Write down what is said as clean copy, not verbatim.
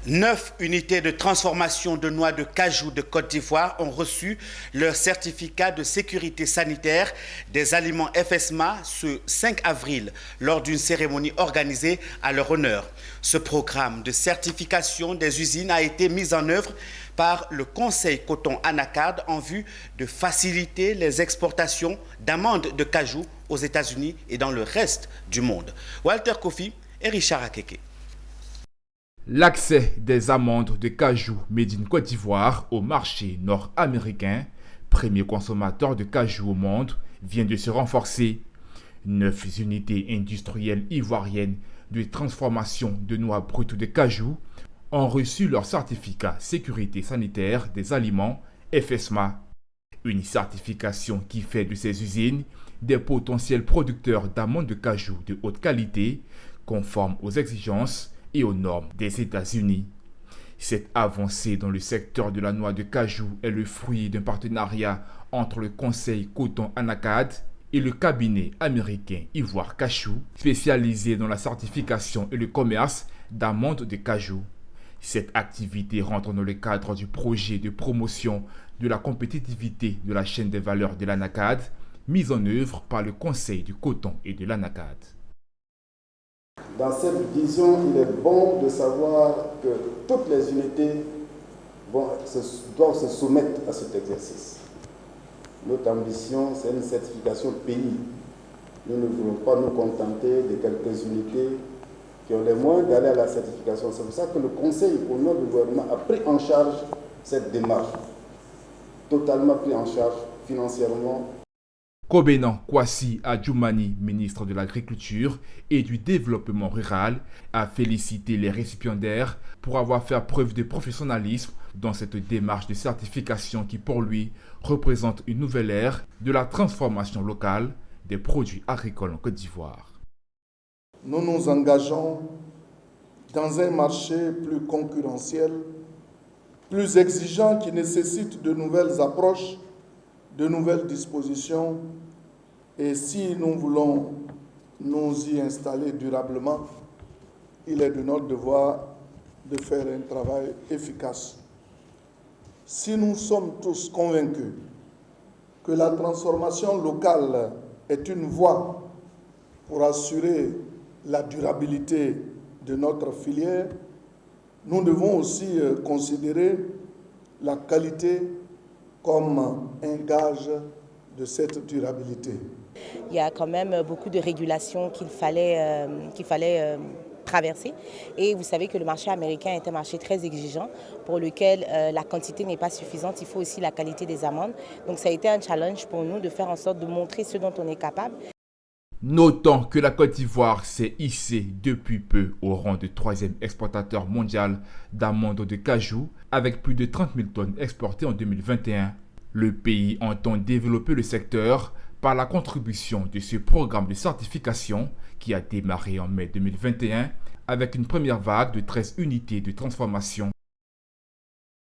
9 unités de transformation de noix de cajou de Côte d'Ivoire ont reçu leur certificat de sécurité sanitaire des aliments FSMA ce 5 avril lors d'une cérémonie organisée à leur honneur. Ce programme de certification des usines a été mis en œuvre par le Conseil Coton Anacarde en vue de faciliter les exportations d'amandes de cajou aux États-Unis et dans le reste du monde. Walter Kofi et Richard Akeke. L'accès des amandes de cajou made in Côte d'Ivoire au marché nord-américain, premier consommateur de cajou au monde, vient de se renforcer. 9 unités industrielles ivoiriennes de transformation de noix brutes de cajou ont reçu leur certificat sécurité sanitaire des aliments FSMA. Une certification qui fait de ces usines des potentiels producteurs d'amandes de cajou de haute qualité, conformes aux exigences et aux normes des États-Unis. Cette avancée dans le secteur de la noix de cajou est le fruit d'un partenariat entre le Conseil Coton Anacarde et le cabinet américain Ivoire Cachou, spécialisé dans la certification et le commerce d'amandes de cajou. Cette activité rentre dans le cadre du projet de promotion de la compétitivité de la chaîne des valeurs de l'Anacarde, mis en œuvre par le Conseil du Coton et de l'Anacarde. Dans cette vision, il est bon de savoir que toutes les unités doivent se soumettre à cet exercice. Notre ambition, c'est une certification pays. Nous ne voulons pas nous contenter de quelques unités qui ont les moyens d'aller à la certification. C'est pour ça que le Conseil, au nom du gouvernement, a pris en charge cette démarche, totalement pris en charge financièrement. Kobenan Kwasi Adjoumani, ministre de l'Agriculture et du Développement rural, a félicité les récipiendaires pour avoir fait preuve de professionnalisme dans cette démarche de certification qui, pour lui, représente une nouvelle ère de la transformation locale des produits agricoles en Côte d'Ivoire. Nous nous engageons dans un marché plus concurrentiel, plus exigeant qui nécessite de nouvelles approches, de nouvelles dispositions, et si nous voulons nous y installer durablement, il est de notre devoir de faire un travail efficace. Si nous sommes tous convaincus que la transformation locale est une voie pour assurer la durabilité de notre filière, nous devons aussi considérer la qualité comme un gage de cette durabilité. Il y a quand même beaucoup de régulations qu'il fallait traverser. Et vous savez que le marché américain est un marché très exigeant pour lequel la quantité n'est pas suffisante. Il faut aussi la qualité des amandes. Donc ça a été un challenge pour nous de faire en sorte de montrer ce dont on est capable. Notons que la Côte d'Ivoire s'est hissée depuis peu au rang de 3e exportateur mondial d'amandes de cajou avec plus de 30 000 tonnes exportées en 2021. Le pays entend développer le secteur par la contribution de ce programme de certification qui a démarré en mai 2021 avec une première vague de 13 unités de transformation.